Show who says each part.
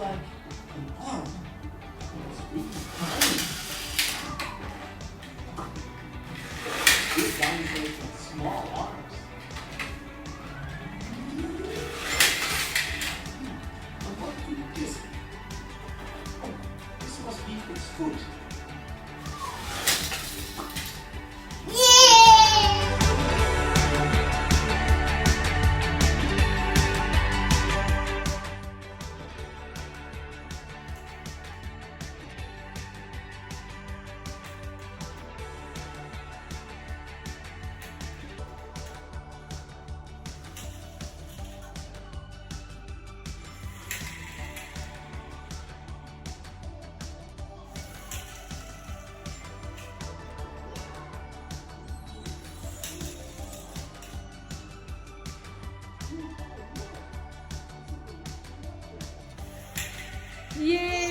Speaker 1: like an arm. It's really tiny. These dinosaurs with small arms. But what could this be? Oh, this must be its foot.
Speaker 2: Yay!